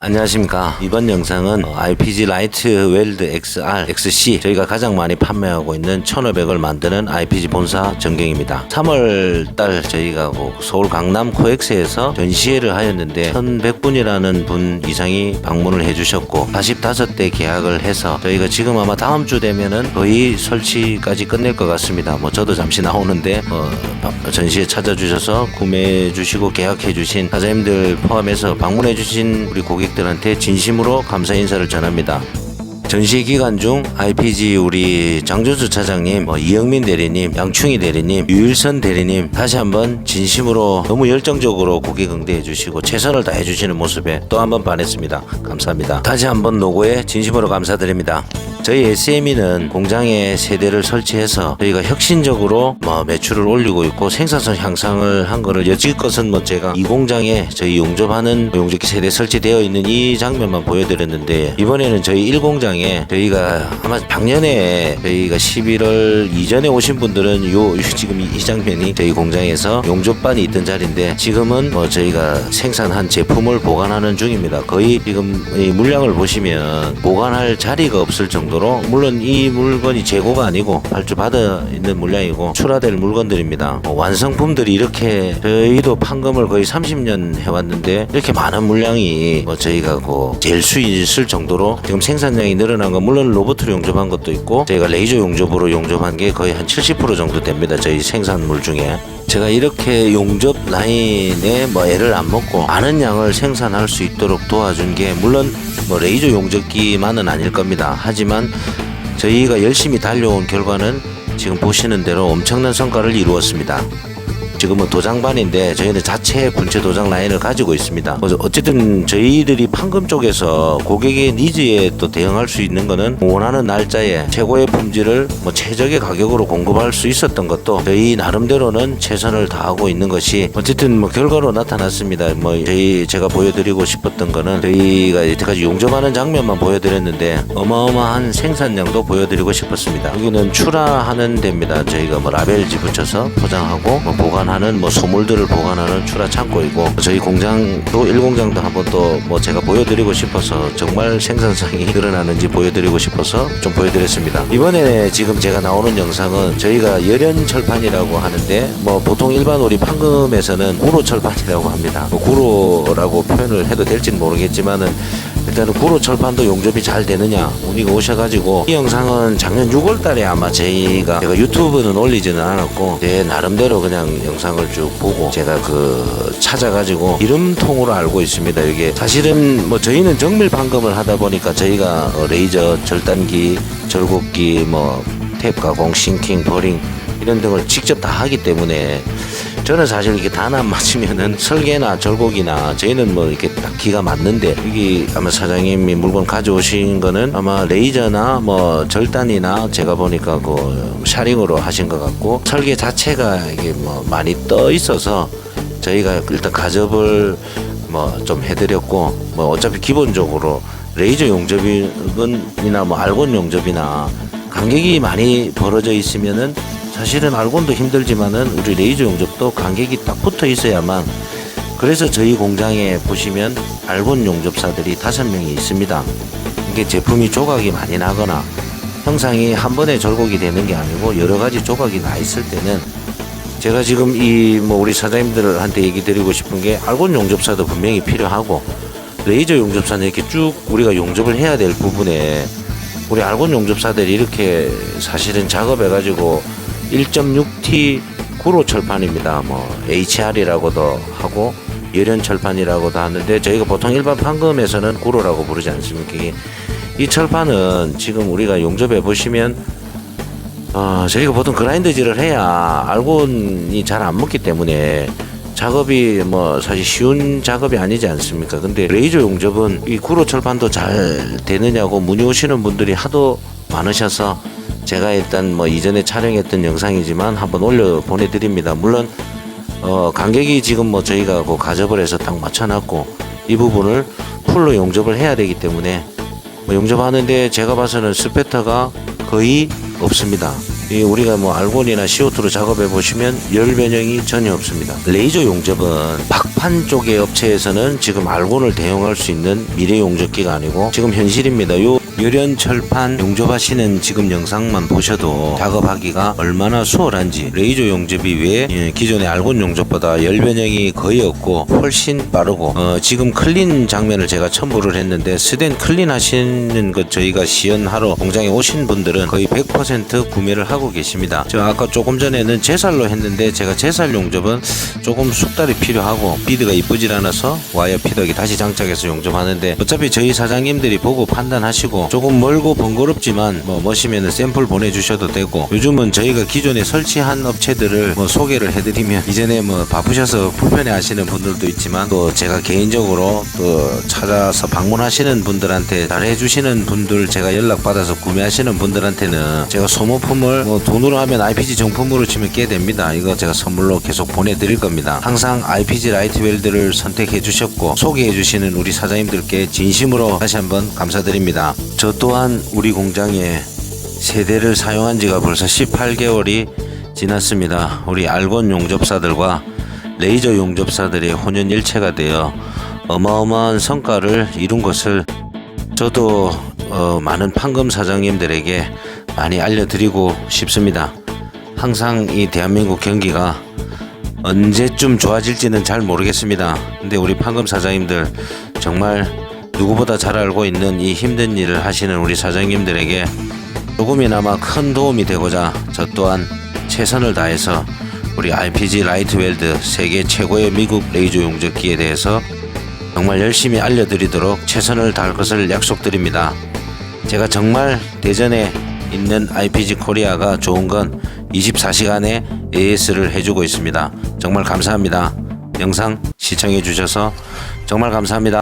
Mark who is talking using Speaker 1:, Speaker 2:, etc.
Speaker 1: 안녕하십니까. 이번 영상은 RPG 라이트 웰드 XR, XC 저희가 가장 많이 판매하고 있는 1500을 만드는 RPG 본사 전경입니다. 3월달 저희가 서울 강남 코엑스에서 전시회를 하였는데 1100분이라는 분 이상이 방문을 해주셨고 45대 계약을 해서 저희가 지금 아마 다음 주 되면은 거의 설치까지 끝낼 것 같습니다. 저도 잠시 나오는데 전시회 찾아주셔서 구매해 주시고 계약해 주신 사장님들 포함해서 방문해 주신 우리 고객들한테 진심으로 감사 인사를 전합니다. 전시 기간 중 RPG 우리 장준수 차장님, 이영민 대리님, 양충희 대리님, 유일선 대리님 다시 한번 진심으로 너무 열정적으로 고객 응대해 주시고 최선을 다해 주시는 모습에 또 한번 반했습니다. 감사합니다. 다시 한번 노고에 진심으로 감사드립니다. 저희 SME는 공장에 세대를 설치해서 저희가 혁신적으로 매출을 올리고 있고 생산성 향상을 한 거를 여지껏은 제가 이 공장에 저희 용접하는 용접기 세대 설치되어 있는 이 장면만 보여드렸는데 이번에는 저희 1공장에 저희가 아마 작년에 저희가 11월 이전에 오신 분들은 지금 이 장면이 저희 공장에서 용접반이 있던 자리인데 지금은 저희가 생산한 제품을 보관하는 중입니다. 거의 지금 이 물량을 보시면 보관할 자리가 없을 정도로 물론 이 물건이 재고가 아니고 발주받아 있는 물량이고 출하될 물건들입니다. 완성품들이 이렇게 저희도 판금을 거의 30년 해왔는데 이렇게 많은 물량이 저희가 잴 수 있을 정도로 지금 생산량이 늘어난 건 물론 로봇으로 용접한 것도 있고 저희가 레이저 용접으로 용접한 게 거의 한 70% 정도 됩니다. 저희 생산물 중에 제가 이렇게 용접 라인에 애를 안 먹고 많은 양을 생산할 수 있도록 도와준 게 물론 레이저 용접기만은 아닐 겁니다. 하지만 저희가 열심히 달려온 결과는 지금 보시는 대로 엄청난 성과를 이루었습니다. 지금은 도장반인데 저희는 자체 분체 도장 라인을 가지고 있습니다. 어쨌든 저희들이 판금 쪽에서 고객의 니즈에 또 대응할 수 있는 거는 원하는 날짜에 최고의 품질을 최적의 가격으로 공급할 수 있었던 것도 저희 나름대로는 최선을 다하고 있는 것이 어쨌든 결과로 나타났습니다. 제가 보여드리고 싶었던 거는 저희가 여태까지 용접하는 장면만 보여드렸는데 어마어마한 생산량도 보여드리고 싶었습니다. 여기는 출하하는 데입니다. 저희가 라벨지 붙여서 포장하고 보관하는 소물들을 보관하는 출하 창고이고 저희 공장도 1공장도 한번 또 제가 보여드리고 싶어서 정말 생산성이 늘어나는지 보여드리고 싶어서 좀 보여드렸습니다. 이번에 지금 제가 나오는 영상은 저희가 열연 철판이라고 하는데 보통 일반 우리 판금에서는 구로 철판이라고 합니다. 구로라고 표현을 해도 될지는 모르겠지만은 일단은 구로 철판도 용접이 잘 되느냐 문의가 오셔가지고 이 영상은 작년 6월달에 아마 제가 유튜브는 올리지는 않았고 제 나름대로 그냥 영상을 쭉 보고 제가 찾아가지고 기름통으로 알고 있습니다. 이게 사실은 저희는 정밀 판금을 하다 보니까 저희가 레이저, 절단기, 절곡기, 탭 가공, 싱킹, 버링 이런 등을 직접 다 하기 때문에 저는 사실 이렇게 단 안 맞으면은 설계나 절곡이나 저희는 이렇게 딱 기가 맞는데 여기 아마 사장님이 물건 가져오신 거는 아마 레이저나 절단이나 제가 보니까 샤링으로 하신 것 같고 설계 자체가 이게 많이 떠 있어서 저희가 일단 가접을 좀 해드렸고 어차피 기본적으로 레이저 용접이나 알곤 용접이나 간격이 많이 벌어져 있으면은 사실은 알곤도 힘들지만은 우리 레이저 용접도 간격이 딱 붙어 있어야만 그래서 저희 공장에 보시면 알곤 용접사들이 5명이 있습니다. 이게 제품이 조각이 많이 나거나 형상이 한 번에 절곡이 되는 게 아니고 여러 가지 조각이 나 있을 때는 제가 지금 우리 사장님들한테 얘기 드리고 싶은 게 알곤 용접사도 분명히 필요하고 레이저 용접사는 이렇게 쭉 우리가 용접을 해야 될 부분에 우리 알곤 용접사들이 이렇게 사실은 작업해가지고 1.6T 구로 철판입니다. HR이라고도 하고 열연 철판이라고도 하는데 저희가 보통 일반 판금에서는 구로라고 부르지 않습니까? 이 철판은 지금 우리가 용접해 보시면 저희가 보통 그라인더질을 해야 알곤이 잘 안 먹기 때문에 작업이 사실 쉬운 작업이 아니지 않습니까? 근데 레이저 용접은 이 구로 철판도 잘 되느냐고 문의 오시는 분들이 하도 많으셔서 제가 일단 이전에 촬영했던 영상이지만 한번 올려 보내드립니다. 물론 간격이 지금 저희가 가접을 해서 딱 맞춰놨고 이 부분을 풀로 용접을 해야 되기 때문에 용접하는데 제가 봐서는 스페터가 거의 없습니다. 우리가 뭐 알곤이나 CO2로 작업해 보시면 열 변형이 전혀 없습니다. 레이저 용접은 박판 쪽의 업체에서는 지금 알곤을 대용할 수 있는 미래 용접기가 아니고 지금 현실입니다. 요 열연 철판 용접하시는 지금 영상만 보셔도 작업하기가 얼마나 수월한지, 레이저 용접이 왜 기존의 알곤 용접보다 열 변형이 거의 없고 훨씬 빠르고 지금 클린 장면을 제가 첨부를 했는데 스댄 클린 하시는 것 저희가 시연하러 공장에 오신 분들은 거의 100% 구매를 하고 계십니다. 저 아까 조금 전에는 제살로 했는데 제가 제살 용접은 조금 숙달이 필요하고 비드가 이쁘질 않아서 와이어 피더기 다시 장착해서 용접하는데 어차피 저희 사장님들이 보고 판단하시고 조금 멀고 번거롭지만 멋이면 샘플 보내주셔도 되고, 요즘은 저희가 기존에 설치한 업체들을 소개를 해드리면 이전에 바쁘셔서 불편해 하시는 분들도 있지만 또 제가 개인적으로 또 찾아서 방문하시는 분들한테 잘 해주시는 분들 제가 연락받아서 구매하시는 분들한테는 제가 소모품을 돈으로 하면 IPG 정품으로 치면 꽤 됩니다. 이거 제가 선물로 계속 보내드릴 겁니다. 항상 IPG 라이트 웰드를 선택해 주셨고 소개해 주시는 우리 사장님들께 진심으로 다시 한번 감사드립니다. 저 또한 우리 공장에 세대를 사용한 지가 벌써 18개월이 지났습니다. 우리 알곤 용접사들과 레이저 용접사들의 혼연일체가 되어 어마어마한 성과를 이룬 것을 저도 많은 판금 사장님들에게 많이 알려드리고 싶습니다. 항상 이 대한민국 경기가 언제쯤 좋아질지는 잘 모르겠습니다. 근데 우리 판금 사장님들 정말 누구보다 잘 알고 있는 이 힘든 일을 하시는 우리 사장님들에게 조금이나마 큰 도움이 되고자 저 또한 최선을 다해서 우리 IPG 라이트 웰드 세계 최고의 미국 레이저 용접기에 대해서 정말 열심히 알려드리도록 최선을 다할 것을 약속드립니다. 제가 정말 대전에 있는 IPG 코리아가 좋은 건 24시간에 AS를 해주고 있습니다. 정말 감사합니다. 영상 시청해 주셔서 정말 감사합니다.